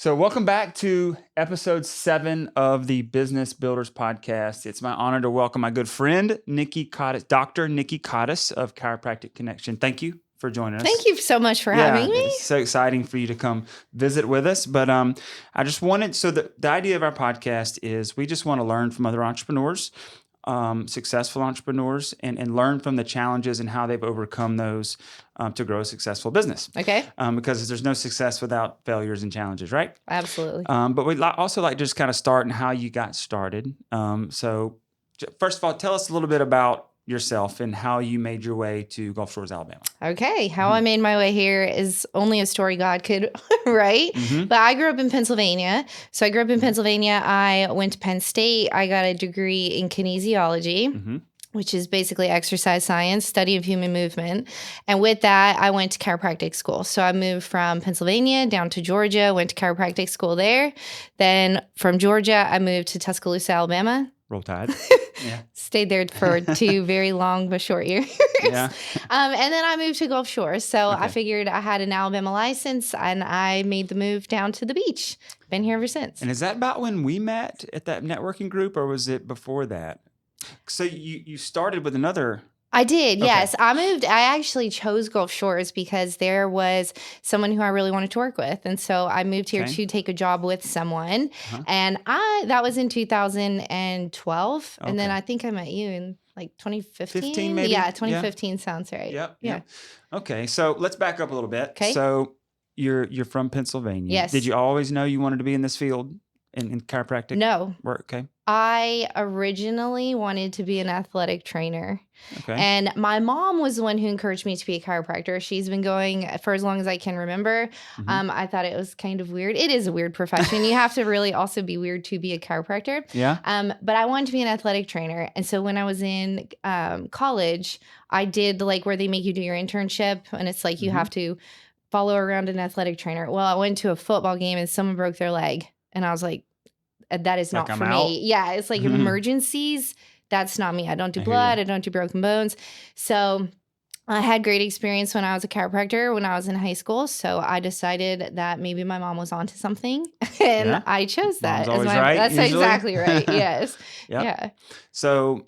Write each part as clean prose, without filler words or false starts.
So, welcome back to episode 7 of the Business Builders Podcast. It's my honor to welcome my good friend, Nikki Cottis, Dr. Nikki Cottis of Chiropractic Connection. Thank you for joining us. Thank you so much for having me. It's so exciting for you to come visit with us. But I just wanted, so the idea of our podcast is we just want to learn from other entrepreneurs, successful entrepreneurs, and learn from the challenges and how they've overcome those to grow a successful business. Okay. Because there's no success without failures and challenges, right? Absolutely. But we'd also like to just kind of start and how you got started. So first of all, tell us a little bit about yourself and how you made your way to Gulf Shores, Alabama. Okay. How I made my way here is only a story God could write. But I grew up in Pennsylvania. So I grew up in Pennsylvania. I went to Penn State. I got a degree in kinesiology. Which is basically exercise science, study of human movement. And with that, I went to chiropractic school. So I moved from Pennsylvania down to Georgia, went to chiropractic school there. Then from Georgia, I moved to Tuscaloosa, Alabama. Roll Tide. Yeah. Stayed there for 2 very long but short years. Yeah. And then I moved to Gulf Shores. So I figured I had an Alabama license and I made the move down to the beach. Been here ever since. And is that about when we met at that networking group, or was it before that? So you started with another... I did, yes. I actually chose Gulf Shores because there was someone who I really wanted to work with. And so I moved here to take a job with someone. And that was in 2012. And then I think I met you in like 2015. 15 maybe? Yeah, 2015 sounds right. Yep. Okay, so let's back up a little bit. Okay. So you're from Pennsylvania. Yes. Did you always know you wanted to be in this field in chiropractic? No. Work? Okay. I originally wanted to be an athletic trainer. Okay. And my mom was the one who encouraged me to be a chiropractor. She's been going for as long as I can remember. I thought it was kind of weird. It is a weird profession. You have to really also be weird to be a chiropractor. Yeah. But I wanted to be an athletic trainer. And so when I was in college, I did like where they make you do your internship. And it's like you have to follow around an athletic trainer. Well, I went to a football game and someone broke their leg. And I was like, that is not for me. Yeah, it's like emergencies. That's not me. I don't do blood. I don't do broken bones. So I had great experience when I was a chiropractor when I was in high school. So I decided that maybe my mom was onto something, and I chose that. Mom's always right, That's usually. Exactly right. Yes. Yep. Yeah. So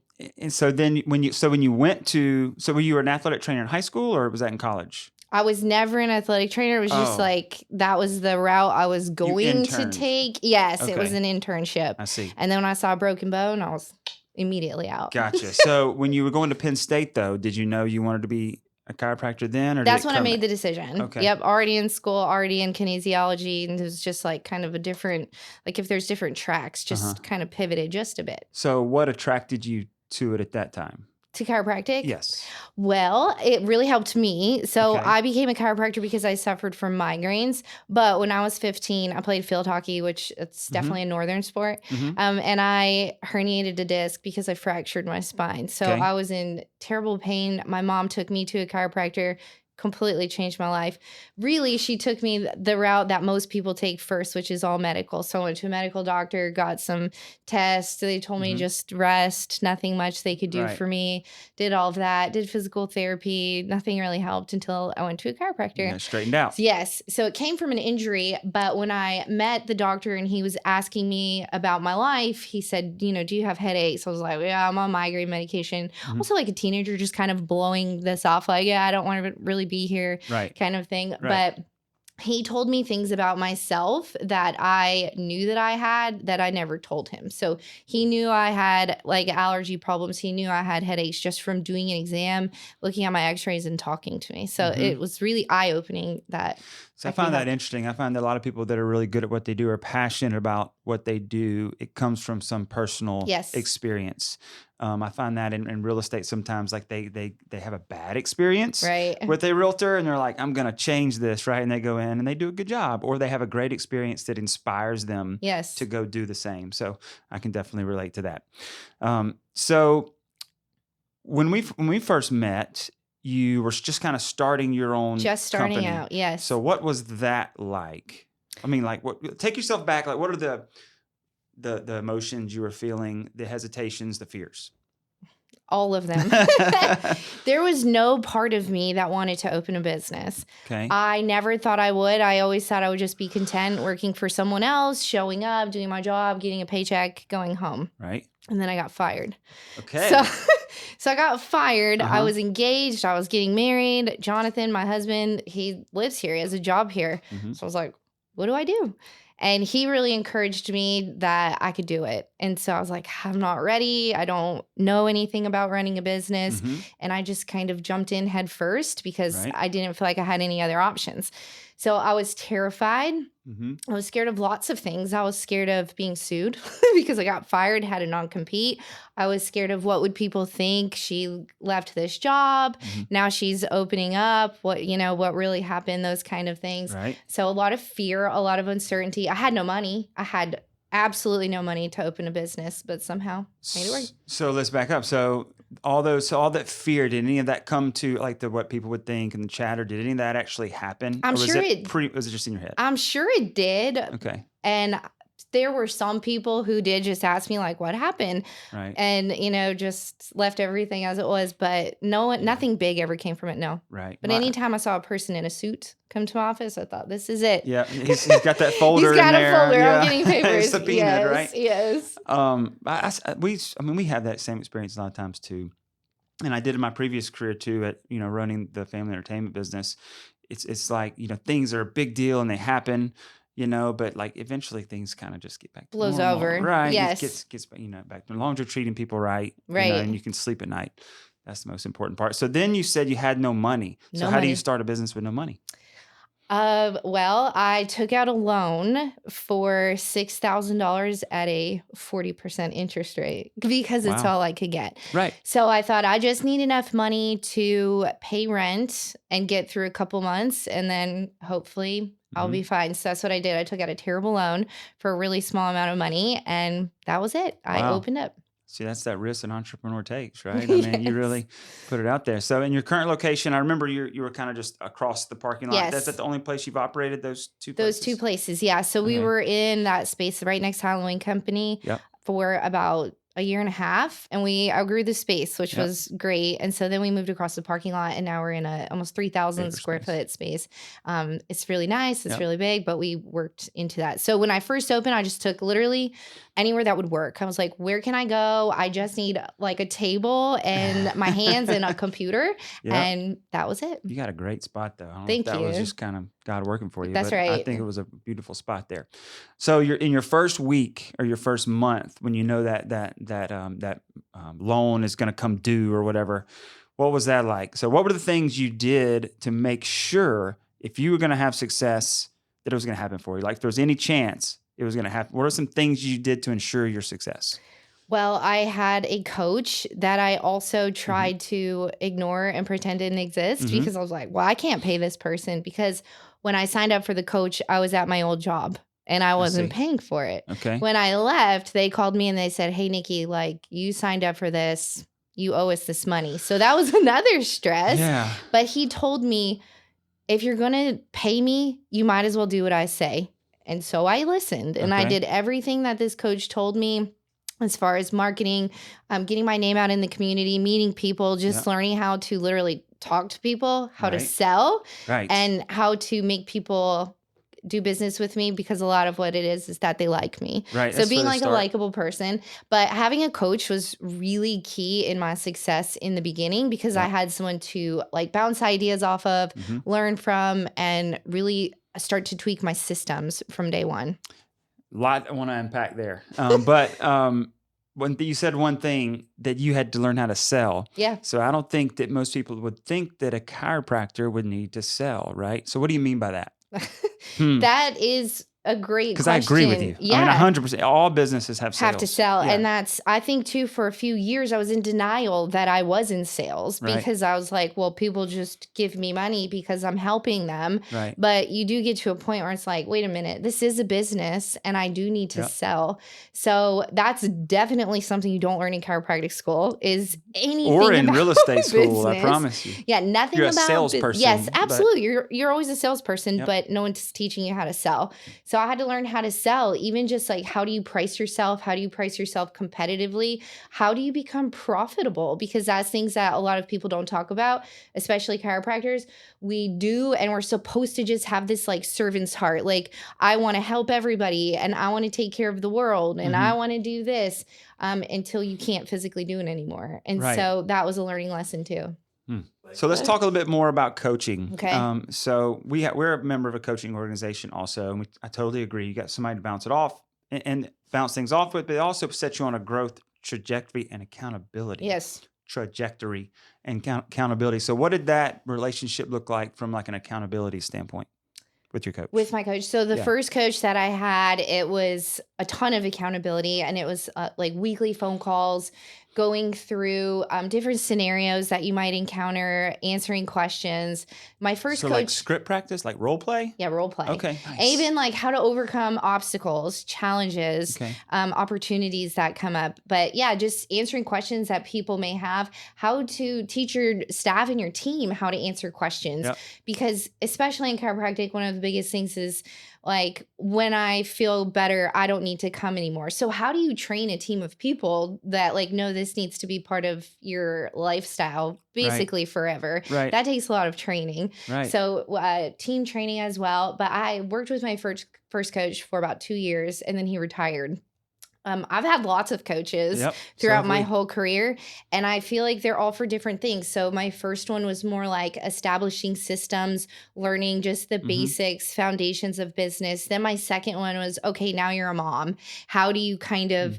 then when you went to, so were you an athletic trainer in high school, or was that in college? I was never an athletic trainer. It was just like, that was the route I was going to take. Yes, it was an internship. I see. And then when I saw a broken bone, I was immediately out. Gotcha. So when you were going to Penn State, though, did you know you wanted to be a chiropractor then? Or that's when I made the decision. Okay. Yep. Already in school, already in kinesiology. And it was just like kind of a different, like if there's different tracks, just kind of pivoted just a bit. So what attracted you to it at that time? To chiropractic? Yes. Well, it really helped me. So I became a chiropractor because I suffered from migraines. But when I was 15, I played field hockey, which it's definitely a northern sport. And I herniated a disc because I fractured my spine. So I was in terrible pain. My mom took me to a chiropractor. Completely changed my life. Really, she took me the route that most people take first, which is all medical. So I went to a medical doctor, got some tests. They told me just rest, nothing much they could do for me. Did all of that, did physical therapy. Nothing really helped until I went to a chiropractor. Straightened out. Yes. So it came from an injury. But when I met the doctor and he was asking me about my life, he said, do you have headaches? I was like, yeah, I'm on migraine medication. Also like a teenager just kind of blowing this off like, yeah, I don't want to really be here kind of thing. But he told me things about myself that I knew that I had that I never told him. So he knew I had like allergy problems. He knew I had headaches just from doing an exam, looking at my x-rays and talking to me. So it was really eye-opening that. So I find that interesting. I find that a lot of people that are really good at what they do are passionate about what they do. It comes from some personal experience. I find that in real estate sometimes, like they have a bad experience with a realtor and they're like, I'm going to change this, right? And they go in and they do a good job, or they have a great experience that inspires them to go do the same. So I can definitely relate to that. So when we first met, you were just kind of starting your own starting company. out, yes. So what was that like? I mean, like, take yourself back. Like, what are the emotions you were feeling, the hesitations, the fears? All of them. There was no part of me that wanted to open a business. Okay. I never thought I would. I always thought I would just be content working for someone else, showing up, doing my job, getting a paycheck, going home. Right. And then I got fired. Okay. So I got fired. I was engaged. I was getting married. Jonathan, my husband, he lives here. He has a job here. So I was like, what do I do? And he really encouraged me that I could do it. And so I was like, I'm not ready. I don't know anything about running a business. And I just kind of jumped in head first because I didn't feel like I had any other options. So I was terrified. I was scared of lots of things. I was scared of being sued because I got fired, had a non-compete. I was scared of what would people think. She left this job. Now she's opening up. What really happened, those kind of things. Right. So a lot of fear, a lot of uncertainty. I had no money. I had absolutely no money to open a business, but somehow made it work. So let's back up. So all that fear, did any of that come to like what people would think and the chatter? Did any of that actually happen? I'm sure was it just in your head? I'm sure it did. Okay. And there were some people who did just ask me like, what happened? Right. And, just left everything as it was. But nothing big ever came from it. No. Right. But anytime I saw a person in a suit come to my office, I thought, this is it. Yeah. He's got that folder He's got in a there. folder. Yeah. I'm getting papers. Subpoenaed, right? Yes. We have that same experience a lot of times too. And I did in my previous career too at, running the family entertainment business. It's like, things are a big deal and they happen. But like eventually things kind of just get back to blows normal, over. right? Yes. It gets back to as long as you're treating people right, right, and you can sleep at night. That's the most important part. So then you said you had no money. So how do you start a business with no money? Well, I took out a loan for $6,000 at a 40% interest rate because it's all I could get. Right. So I thought I just need enough money to pay rent and get through a couple months, and then hopefully I'll be fine. So that's what I did. I took out a terrible loan for a really small amount of money, and that was it. I opened up. See, that's that risk an entrepreneur takes, right? I mean, you really put it out there. So in your current location, I remember you were kind of just across the parking lot. Yes. That's the only place you've operated, those two places? Those two places, yeah. So we were in that space right next to Halloween Company for about a year and a half, and we outgrew the space, which was great. And so then we moved across the parking lot, and now we're in a almost 3,000 square foot space. It's really nice. It's really big, but we worked into that. So when I first opened, I just took literally anywhere that would work. I was like, where can I go? I just need like a table and my hands and a computer. And that was it. You got a great spot though. I don't Thank know if you. that was just kind of God working for you. That's but right. I think it was a beautiful spot there. So you're in your first week or your first month when you know that loan is going to come due or whatever. What was that like? So what were the things you did to make sure if you were going to have success that it was going to happen for you? Like if there was any chance it was going to happen, what are some things you did to ensure your success? Well, I had a coach that I also tried to ignore and pretend didn't exist because I was like, well, I can't pay this person because when I signed up for the coach, I was at my old job and I wasn't paying for it. Okay. When I left, they called me and they said, hey, Nikki, like you signed up for this. You owe us this money. So that was another stress. Yeah. But he told me, if you're going to pay me, you might as well do what I say. And so I listened and I did everything that this coach told me as far as marketing, getting my name out in the community, meeting people, just learning how to literally talk to people, how to sell, and how to make people do business with me, because a lot of what it is that they like me. Right. So being like a likable person, but having a coach was really key in my success in the beginning because I had someone to like bounce ideas off of, learn from, and really start to tweak my systems from day one. A lot I want to unpack there. But when you said one thing that you had to learn how to sell. Yeah. So I don't think that most people would think that a chiropractor would need to sell, right? So what do you mean by that? That is a great question. Because I agree with you. Yeah. I mean, 100%. All businesses have sales. Have to sell. Yeah. And that's, I think too, for a few years, I was in denial that I was in sales because I was like, well, people just give me money because I'm helping them. Right. But you do get to a point where it's like, wait a minute, this is a business and I do need to sell. So that's definitely something you don't learn in chiropractic school is anything or in about real estate school, business. I promise you. Yeah, nothing You're about a salesperson. Yes, absolutely. You're always a salesperson, but no one's teaching you how to sell. So I had to learn how to sell, even just like, how do you price yourself? How do you price yourself competitively? How do you become profitable? Because that's things that a lot of people don't talk about, especially chiropractors. We do, and we're supposed to just have this like servant's heart. Like, I want to help everybody and I want to take care of the world and I want to do this, until you can't physically do it anymore. And so that was a learning lesson too. So let's talk a little bit more about coaching. Okay. So we're a member of a coaching organization also, and I totally agree. You got somebody to bounce it off and bounce things off with, but it also sets you on a growth trajectory and accountability. Yes. Trajectory and accountability. So what did that relationship look like from like an accountability standpoint with your coach? With my coach. So the first coach that I had, it was a ton of accountability, and it was like weekly phone calls, going through different scenarios that you might encounter, answering questions. My first coach, like script practice, like role play? Yeah, role play. Okay, nice. And even like how to overcome obstacles, challenges, opportunities that come up. But yeah, just answering questions that people may have, how to teach your staff and your team how to answer questions. Because especially in chiropractic, one of the biggest things is like, when I feel better, I don't need to come anymore. So how do you train a team of people that like, no, this needs to be part of your lifestyle basically forever? That takes a lot of training. So team training as well. But I worked with my first coach for about 2 years, and then he retired. I've had lots of coaches throughout my whole career, and I feel like they're all for different things. So my first one was more like establishing systems, learning just the basics, foundations of business. Then my second one was, okay, now you're a mom. How do you kind of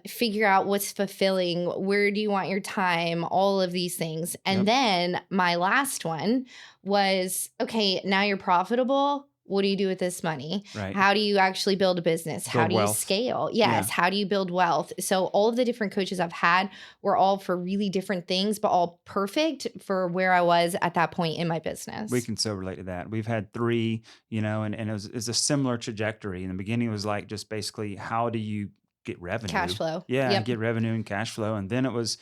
figure out what's fulfilling? Where do you want your time? All of these things. And then my last one was, okay, now you're profitable. What do you do with this money? How do you actually build a business? How do you scale? Yes. How do you build wealth? So all of the different coaches I've had were all for really different things, but all perfect for where I was at that point in my business. We can so relate to that. We've had 3, and it was a similar trajectory. In the beginning, it was like just basically, how do you get revenue, cash flow, get revenue and cash flow. And then it was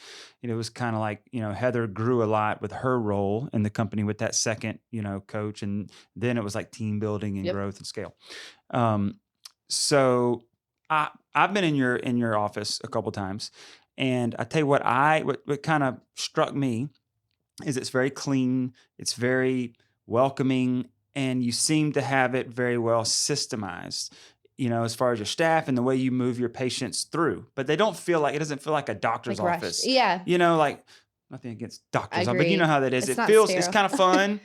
kind of like, Heather grew a lot with her role in the company with that second, coach. And then it was like team building and growth and scale. So I've been in your office a couple times, and I tell you what kind of struck me is it's very clean. It's very welcoming, and you seem to have it very well systemized, as far as your staff and the way you move your patients through. But it doesn't feel like a doctor's office. Yeah. Like, nothing against doctors, but you know how that is. It's kind of fun.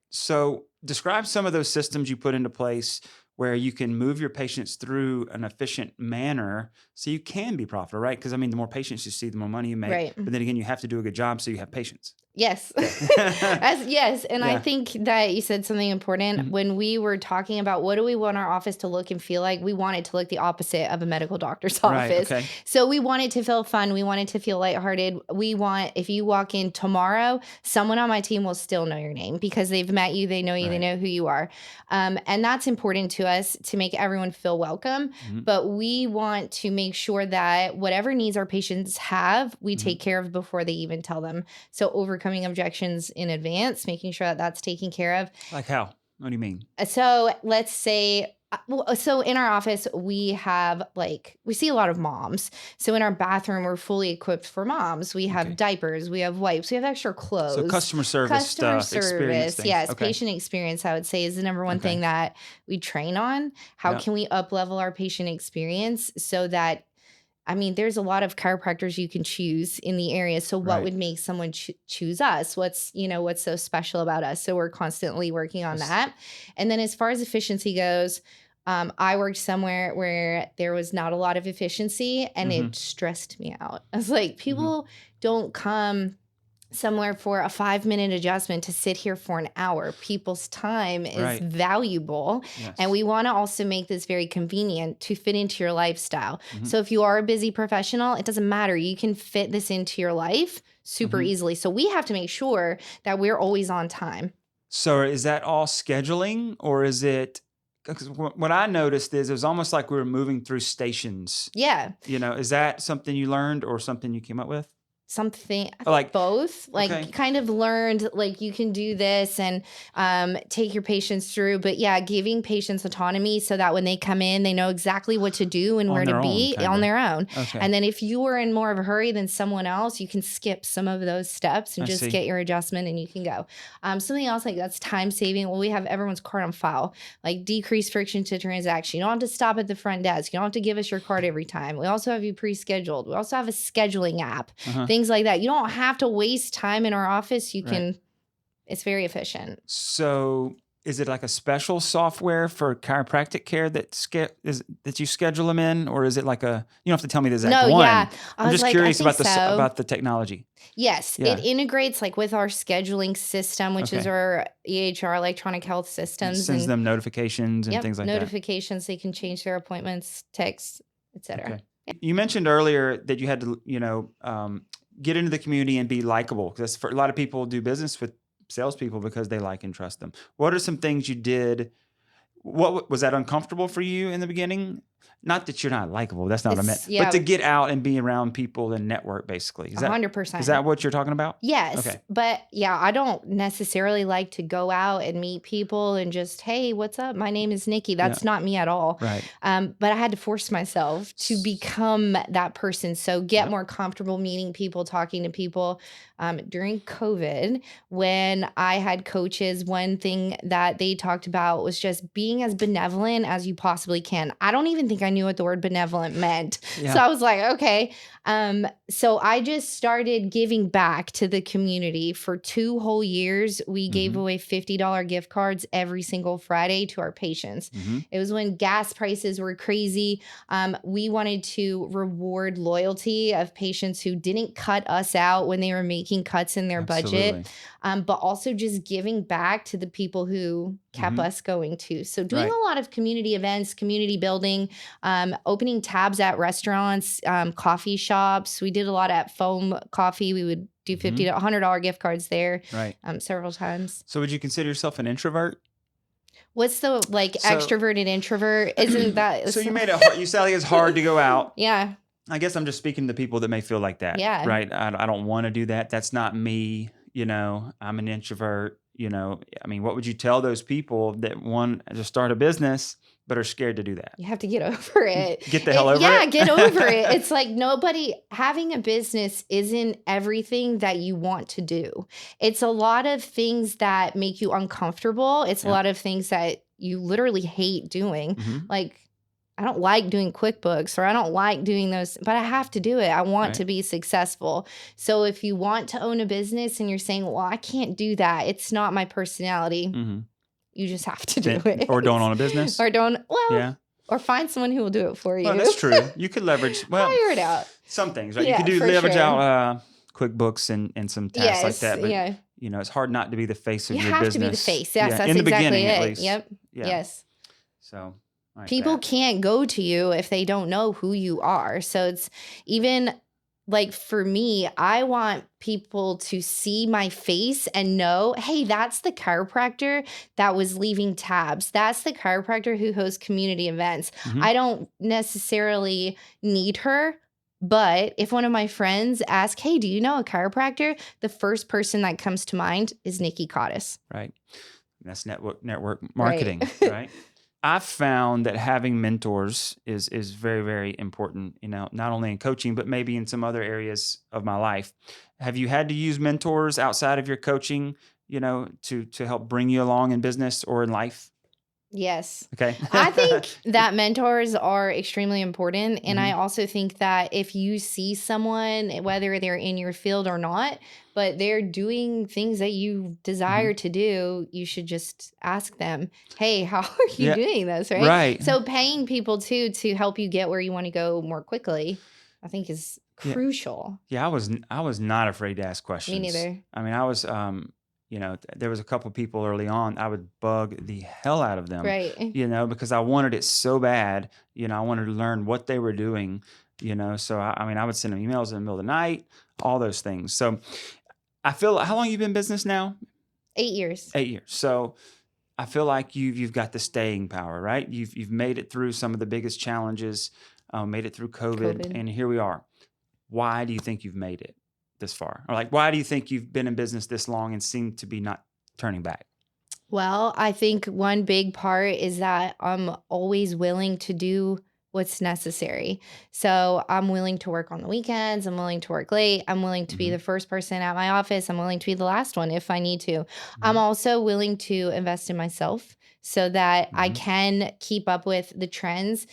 So describe some of those systems you put into place where you can move your patients through an efficient manner so you can be profitable, right? Because, the more patients you see, the more money you make. Right. But then again, you have to do a good job so you have patience. Yes. Yes. And I think that you said something important when we were talking about what do we want our office to look and feel like. We want it to look the opposite of a medical doctor's office. Okay. So we want it to feel fun. We want it to feel lighthearted. We want, if you walk in tomorrow, someone on my team will still know your name because they've met you, they know you, they know who you are. And that's important to us to make everyone feel welcome. But we want to make sure that whatever needs our patients have, we take care of before they even tell them. So overcoming objections in advance, making sure that that's taken care of. Like how? What do you mean? So let's say, so in our office, we see a lot of moms. So in our bathroom, we're fully equipped for moms. We have diapers, we have wipes, we have extra clothes. So customer service, yes. Patient experience, I would say, is the number one thing that we train on. How can we up level our patient experience so that, there's a lot of chiropractors you can choose in the area. So what would make someone choose us? What's so special about us? So we're constantly working on that. And then as far as efficiency goes, I worked somewhere where there was not a lot of efficiency, and it stressed me out. I was like, people don't come somewhere for a 5-minute adjustment to sit here for an hour. People's time is valuable. And we want to also make this very convenient to fit into your lifestyle. So if you are a busy professional, it doesn't matter. You can fit this into your life super easily. So we have to make sure that we're always on time. So is that all scheduling, or is it, because what I noticed is it was almost like we were moving through stations. Yeah. Is that something you learned or something you came up with? something Like both, like kind of learned like you can do this and take your patients through, but yeah, giving patients autonomy so that when they come in, they know exactly what to do and where to be on their own. And then if you are in more of a hurry than someone else, you can skip some of those steps and just get your adjustment and you can go. Something else like that's time saving. Well, we have everyone's card on file, like decrease friction to transaction. You don't have to stop at the front desk. You don't have to give us your card every time. We also have you pre-scheduled. We also have a scheduling app. Things like that. You don't have to waste time in our office. You can, it's very efficient. So is it like a special software for chiropractic care that you schedule them in? Or is it like you don't have to tell me the exact one. Yeah. I'm just curious about about the technology. Yes. Yeah. It integrates like with our scheduling system, which is our EHR, electronic health systems. It sends them notifications and things like that. Notifications. They can change their appointments, texts, etc. Okay. You mentioned earlier that you had to, get into the community and be likable. Because for a lot of people do business with salespeople because they like and trust them. What are some things you did? What was that uncomfortable for you in the beginning? Not that you're not likable. That's not what I meant. But to get out and be around people and network, basically. 100%. Is that what you're talking about? Yes. Okay. But yeah, I don't necessarily like to go out and meet people and just, hey, what's up? My name is Nikki. That's not me at all. Right. But I had to force myself to become that person. So get more comfortable meeting people, talking to people. During COVID, when I had coaches, one thing that they talked about was just being as benevolent as you possibly can. I don't even think I knew what the word benevolent meant. Yeah. So I was like, okay. So I just started giving back to the community for 2 whole years. We gave away $50 gift cards every single Friday to our patients. It was when gas prices were crazy. We wanted to reward loyalty of patients who didn't cut us out when they were making cuts in their budget, but also just giving back to the people who kept us going too. So doing a lot of community events, community building, opening tabs at restaurants, coffee shops. We did a lot at Foam Coffee. We would do $50 to $100 gift cards there several times. So would you consider yourself an introvert? What's the extroverted introvert? Isn't that so you made it hard, you sound like it's hard to go out. Yeah. I guess I'm just speaking to people that may feel like that. Yeah. Right. I don't want to do that. That's not me. I'm an introvert. I mean, what would you tell those people that want to start a business but are scared to do that? You have to get over it. Get the hell over it? Yeah, get over it. It's like having a business isn't everything that you want to do. It's a lot of things that make you uncomfortable. It's a lot of things that you literally hate doing. Like, I don't like doing QuickBooks or I don't like doing those, but I have to do it. I want to be successful. So if you want to own a business and you're saying, well, I can't do that, it's not my personality, you just have to do it. Or don't own a business. Or find someone who will do it for you. Well, that's true. You could leverage, fire it out. Some things, right? You could leverage out QuickBooks and some tasks like that. But, it's hard not to be the face of your business. You have to be the face. Yes, that's in the exactly beginning, it. At least. Yep. Yeah. Yes. So... People can't go to you if they don't know who you are. So it's even like for me, I want people to see my face and know, hey, that's the chiropractor that was leaving tabs. That's the chiropractor who hosts community events. I don't necessarily need her. But if one of my friends asks, hey, do you know a chiropractor? The first person that comes to mind is Nikki Cottis. Right. That's network marketing, right? I've found that having mentors is very, very important, not only in coaching, but maybe in some other areas of my life. Have you had to use mentors outside of your coaching, to help bring you along in business or in life? Yes. Okay. I think that mentors are extremely important. And I also think that if you see someone, whether they're in your field or not, but they're doing things that you desire to do, you should just ask them, hey, how are you doing this? Right. Right. So paying people too to help you get where you want to go more quickly, I think is crucial. Yeah. I was not afraid to ask questions. Me neither. I mean, I was, there was a couple of people early on, I would bug the hell out of them, right? Because I wanted it so bad, I wanted to learn what they were doing, so I would send them emails in the middle of the night, all those things. So I feel, how long have you been in business now? 8 years. 8 years. So I feel like you've got the staying power, right? You've made it through some of the biggest challenges, made it through COVID, and here we are. Why do you think you've made it? this far? Or like, why do you think you've been in business this long and seem to be not turning back? Well, I think one big part is that I'm always willing to do what's necessary. So I'm willing to work on the weekends. I'm willing to work late. I'm willing to be the first person at my office. I'm willing to be the last one if I need to. I'm also willing to invest in myself so that I can keep up with the trends.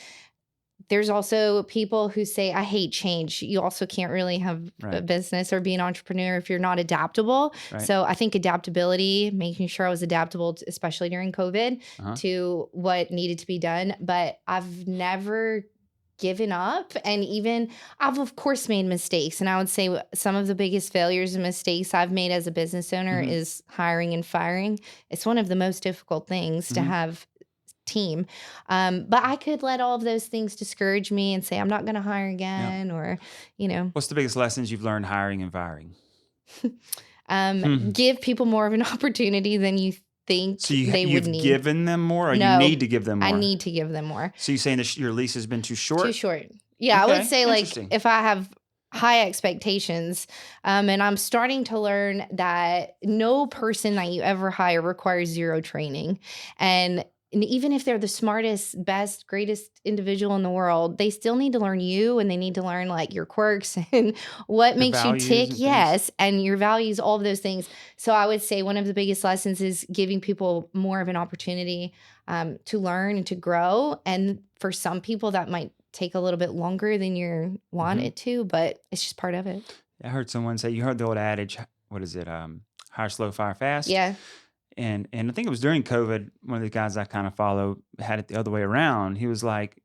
There's also people who say, I hate change. You also can't really have a business or be an entrepreneur if you're not adaptable. Right. So I think adaptability, making sure I was adaptable, especially during COVID, to what needed to be done. But I've never given up. And even I've, of course, made mistakes. And I would say some of the biggest failures and mistakes I've made as a business owner is hiring and firing. It's one of the most difficult things to have team. But I could let all of those things discourage me and say, I'm not going to hire again, or, What's the biggest lessons you've learned hiring and firing? Give people more of an opportunity than you think they would need. You've given them more, or you need to give them more? I need to give them more. So you're saying that your lease has been too short? Too short. Yeah, okay. I would say like if I have high expectations, and I'm starting to learn that no person that you ever hire requires zero training. And even if they're the smartest, best, greatest individual in the world, they still need to learn you, and they need to learn like your quirks and what makes you tick. Yes. And your values, all of those things. So I would say one of the biggest lessons is giving people more of an opportunity to learn and to grow. And for some people that might take a little bit longer than you want it to, but it's just part of it. I heard someone say, you heard the old adage, what is it? Hire slow, fire fast. Yeah. And I think it was during COVID, one of the guys I kind of follow had it the other way around. He was like,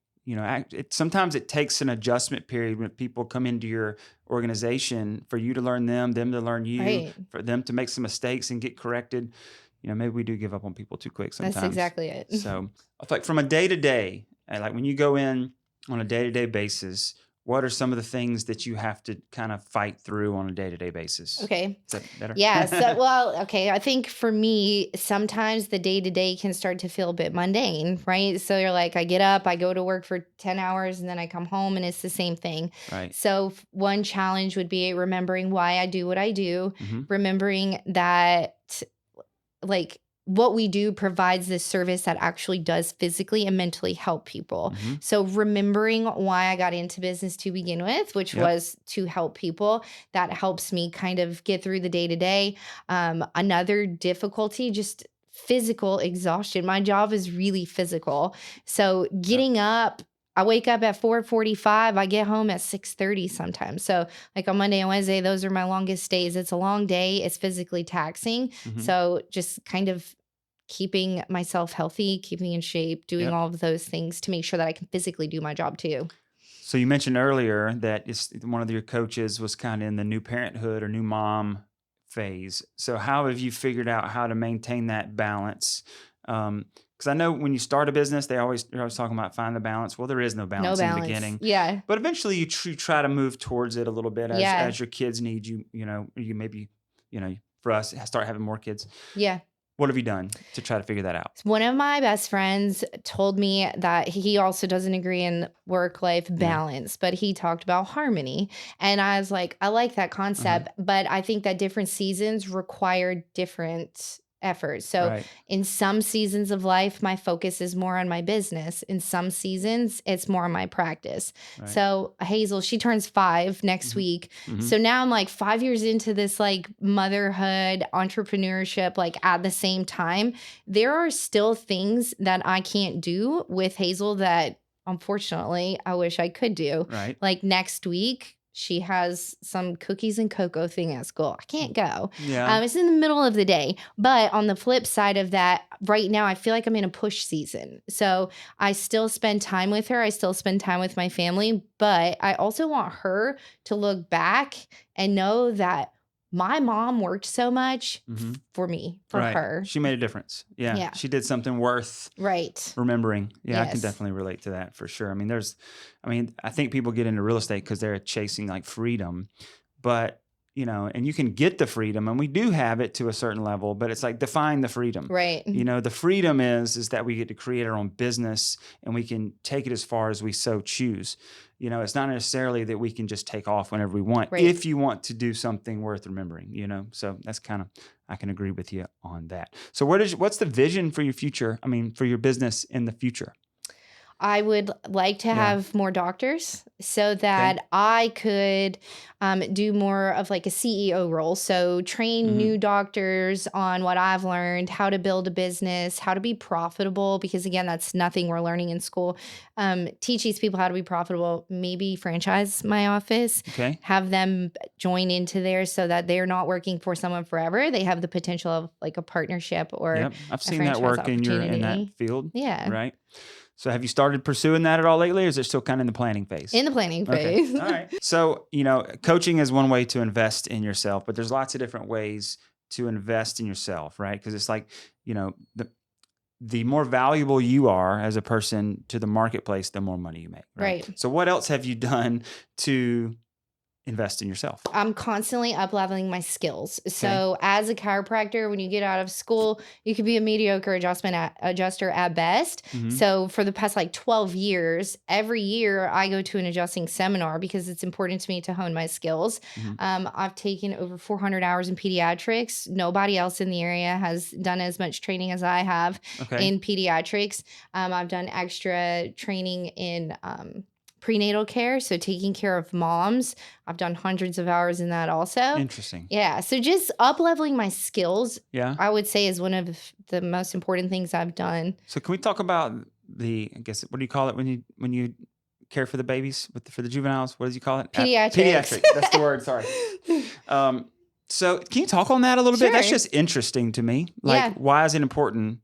sometimes it takes an adjustment period when people come into your organization for you to learn them to learn you, for them to make some mistakes and get corrected. Maybe we do give up on people too quick sometimes. That's exactly it. So I feel like from a day-to-day, like when you go in on a day-to-day basis, what are some of the things that you have to kind of fight through on a day-to-day basis? Okay. Is that better? Yeah. Okay. I think for me, sometimes the day-to-day can start to feel a bit mundane, right? So you're like, I get up, I go to work for 10 hours, and then I come home and it's the same thing. Right. So one challenge would be remembering why I do what I do, remembering that like what we do provides this service that actually does physically and mentally help people. So remembering why I got into business to begin with, which was to help people, that helps me kind of get through the day to day. Another difficulty, just physical exhaustion. My job is really physical. So getting up, I wake up at 4:45. I get home at 6:30 sometimes. So like on Monday and Wednesday, those are my longest days. It's a long day. It's physically taxing. So just kind of keeping myself healthy, keeping in shape, doing all of those things to make sure that I can physically do my job too. So you mentioned earlier that one of your coaches was kind of in the new parenthood or new mom phase. So how have you figured out how to maintain that balance? Because I know when you start a business, they're always talking about find the balance. Well, there is no balance in the beginning. Yeah. But eventually you try to move towards it a little bit as your kids need you, you maybe, for us, start having more kids. Yeah. What have you done to try to figure that out? One of my best friends told me that he also doesn't agree in work-life balance, but he talked about harmony. And I was like, I like that concept, but I think that different seasons require different effort. So in some seasons of life, my focus is more on my business. In some seasons, it's more on my practice. So Hazel, she turns 5 next week. So now I'm like 5 years into this like motherhood, entrepreneurship, like at the same time, there are still things that I can't do with Hazel that unfortunately I wish I could do. Like next week, she has some cookies and cocoa thing at school. I can't go. Yeah. It's in the middle of the day. But on the flip side of that, right now, I feel like I'm in a push season. So I still spend time with her. I still spend time with my family. But I also want her to look back and know that my mom worked so much for me, for her. She made a difference. Yeah. She did something worth remembering. Yeah, I can definitely relate to that for sure. I mean, I think people get into real estate because they're chasing like freedom. But, and you can get the freedom, and we do have it to a certain level, but it's like, define the freedom. Right. The freedom is that we get to create our own business, and we can take it as far as we so choose. It's not necessarily that we can just take off whenever we want, right, if you want to do something worth remembering, so that's I can agree with you on that. So what's the vision for your future? For your business in the future? I would like to have more doctors so that I could do more of like a CEO role. So train new doctors on what I've learned, how to build a business, how to be profitable, because again, that's nothing we're learning in school. Teach these people how to be profitable, maybe franchise my office, have them join into there so that they're not working for someone forever. They have the potential of like a partnership or I've seen that work in that field. Yeah. Right. So have you started pursuing that at all lately, or is it still kind of in the planning phase? In the planning phase. Okay. All right. So, coaching is one way to invest in yourself, but there's lots of different ways to invest in yourself, right? Because it's like, the more valuable you are as a person to the marketplace, the more money you make, right? So what else have you done to invest in yourself? I'm constantly up-leveling my skills. So as a chiropractor, when you get out of school, you could be a mediocre adjuster at best. So for the past 12 years, every year I go to an adjusting seminar because it's important to me to hone my skills. I've taken over 400 hours in pediatrics. Nobody else in the area has done as much training as I have in pediatrics. I've done extra training in prenatal care, so taking care of moms. I've done hundreds of hours in that also. Interesting. Yeah, so just up-leveling my skills, I would say, is one of the most important things I've done. So can we talk about what do you call it when you care for the babies, for the juveniles? What do you call it? Pediatrics. That's the word, sorry. So can you talk on that a little bit? That's just interesting to me. Why is it important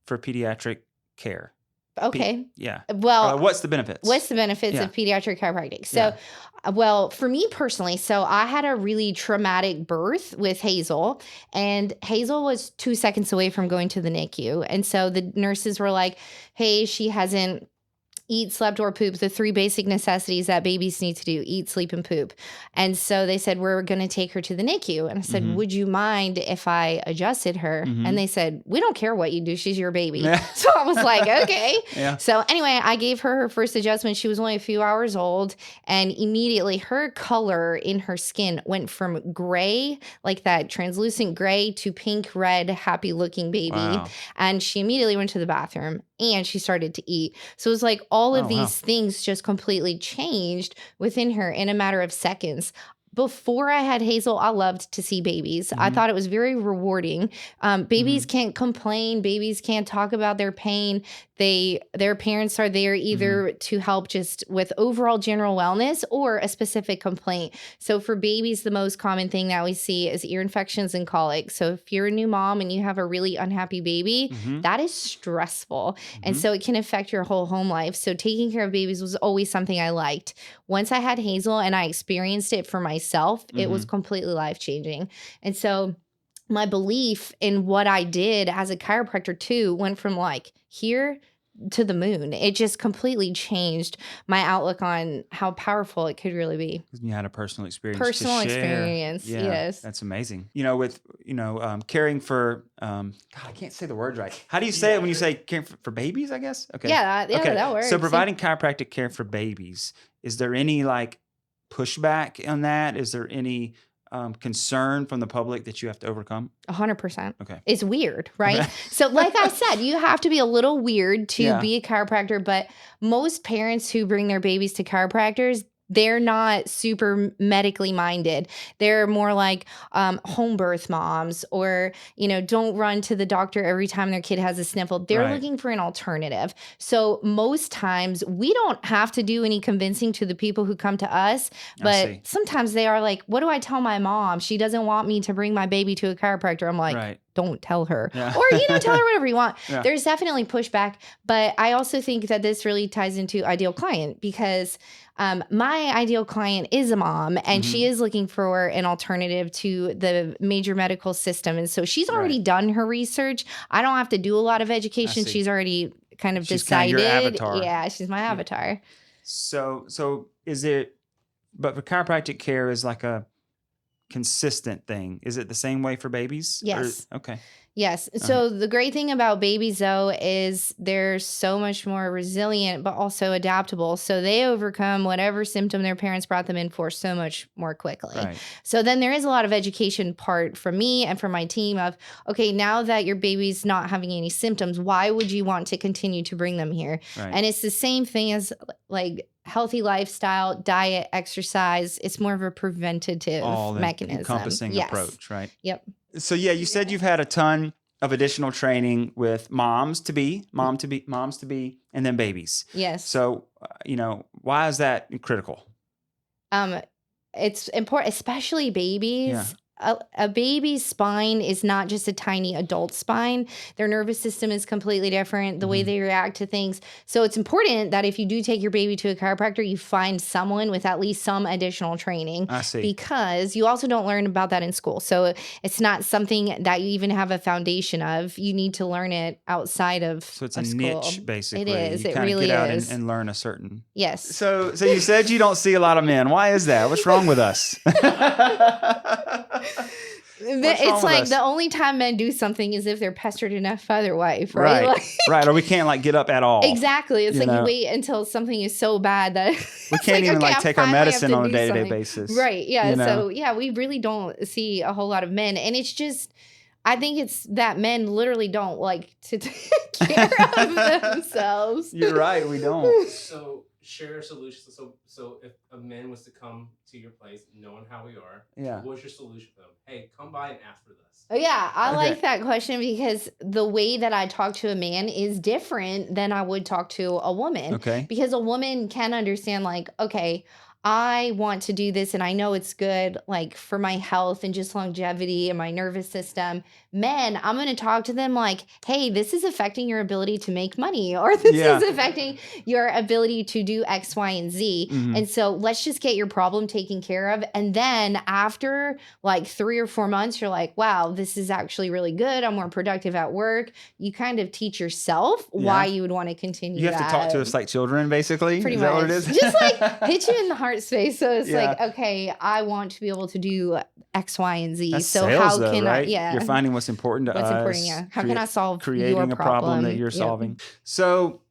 for pediatric care? Okay. Well, what's the benefits? What's the benefits of pediatric chiropractic? So, well, for me personally, so I had a really traumatic birth with Hazel, and Hazel was 2 seconds away from going to the NICU. And so the nurses were like, hey, she hasn't eat, slept, or poop, the 3 basic necessities that babies need to do: eat, sleep, and poop. And so they said, we're going to take her to the NICU. And I said, would you mind if I adjusted her? And they said, we don't care what you do. She's your baby. So I was like, okay. So anyway, I gave her first adjustment. She was only a few hours old. And immediately her color in her skin went from gray, like that translucent gray, to pink, red, happy looking baby. Wow. And she immediately went to the bathroom and she started to eat. So it was like all of these things just completely changed within her in a matter of seconds. Before I had Hazel, I loved to see babies. I thought it was very rewarding. Babies can't complain. Babies can't talk about their pain. Their parents are there either to help just with overall general wellness or a specific complaint. So for babies, the most common thing that we see is ear infections and colic. So if you're a new mom and you have a really unhappy baby, that is stressful. And so it can affect your whole home life. So taking care of babies was always something I liked. Once I had Hazel and I experienced it for myself, it was completely life-changing. And so my belief in what I did as a chiropractor too went from here to the moon. It just completely changed my outlook on how powerful it could really be. You had a personal experience. Personal experience, yes. That's amazing. With caring for, God, I can't say the word right. How do you say it when you say caring for babies, I guess? Okay. Yeah, that works. So providing chiropractic care for babies, is there any pushback on that? Is there any concern from the public that you have to overcome? 100%. Okay. It's weird, right? Okay. So like I said, you have to be a little weird to be a chiropractor, but most parents who bring their babies to chiropractors, they're not super medically minded. They're more like home birth moms, or, don't run to the doctor every time their kid has a sniffle. They're looking for an alternative. So most times we don't have to do any convincing to the people who come to us, but sometimes they are like, what do I tell my mom? She doesn't want me to bring my baby to a chiropractor. I'm like, don't tell her. Or, tell her whatever you want. There's definitely pushback, but I also think that this really ties into ideal client, because my ideal client is a mom, and she is looking for an alternative to the major medical system. And so she's already done her research. I don't have to do a lot of education. She's already kind of decided. Kind of your avatar. Yeah, she's my avatar. So is it, but for chiropractic care is like consistent thing. Is it the same way for babies? Yes. Okay. Yes. So the great thing about babies, though, is they're so much more resilient, but also adaptable. So they overcome whatever symptom their parents brought them in for so much more quickly. Right. So then there is a lot of education part from me and from my team of, okay, now that your baby's not having any symptoms, why would you want to continue to bring them here? Right. And it's the same thing as like healthy lifestyle, diet, exercise. It's more of a preventative mechanism. Encompassing approach, right? Yep. So yeah, you said you've had a ton of additional training with moms to be, and then babies. Yes. So, why is that critical? It's important, especially babies. Yeah. A baby's spine is not just a tiny adult spine. Their nervous system is completely different, the way they react to things. So it's important that if you do take your baby to a chiropractor, you find someone with at least some additional training. I see. Because you also don't learn about that in school. So it's not something that you even have a foundation of. You need to learn it outside of So it's a school. niche, basically. It is. You it really get out is. And learn a certain. Yes. So you said you don't see a lot of men. Why is that? What's wrong with us? It's like the only time men do something is if they're pestered enough by their wife, right? Right. Or we can't get up at all. Exactly. It's you wait until something is so bad that we can't even take our medicine on a day-to-day basis. Right. Yeah. So we really don't see a whole lot of men, and it's just, I think it's that men literally don't like to take care of themselves. You're right. We don't. So share a solution. So if a man was to come to your place, knowing how we are, what's your solution for them? Hey, come by and ask for this. Oh, yeah, I like that question because the way that I talk to a man is different than I would talk to a woman. Okay. Because a woman can understand, like, okay, I want to do this and I know it's good, like, for my health and just longevity and my nervous system. Men, I'm going to talk to them like, hey, this is affecting your ability to make money, or this is affecting your ability to do X, Y, and Z. And so let's just get your problem taken care of. And then after like 3 or 4 months, you're like, wow, this is actually really good. I'm more productive at work. You kind of teach yourself why you would want to continue. You have to talk to us like children, basically. Pretty much. That what it is? Just like hit you in the heart space. So it's like, okay, I want to be able to do X, Y, and Z. That's so sales, how though, can right? I, You're finding what's important to us. How can I solve creating a problem that you're solving? So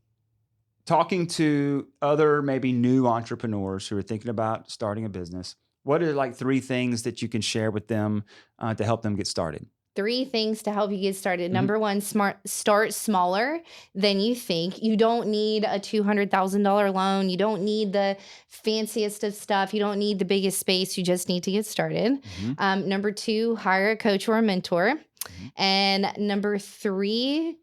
talking to other maybe new entrepreneurs who are thinking about starting a business, what are like 3 things that you can share with them to help them get started? 3 things to help you get started. Number 1, start smaller than you think. You don't need a $200,000 loan. You don't need the fanciest of stuff. You don't need the biggest space. You just need to get started. Number 2, hire a coach or a mentor. And number 3,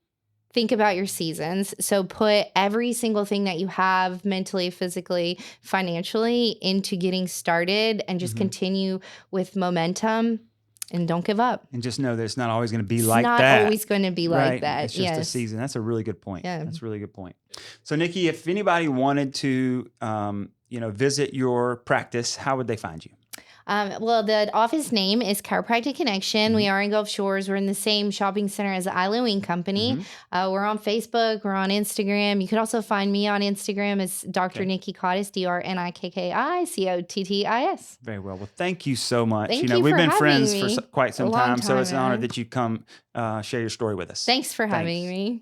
think about your seasons. So put every single thing that you have mentally, physically, financially into getting started and just continue with momentum. And don't give up. And just know that it's not always going to be like that. It's not always going to be like that. It's just a season. That's a really good point. Yeah. That's a really good point. So, Nikki, if anybody wanted to, visit your practice, how would they find you? Well, the office name is Chiropractic Connection. We are in Gulf Shores. We're in the same shopping center as the Island Wing Company. We're on Facebook. We're on Instagram. You could also find me on Instagram as Dr. Nikki Cottis, DrNikkicottis. Very well. Well, thank you so much. Thank you we've for been friends me. for quite some time, so it's an honor now. that you come share your story with us. Thanks for having me.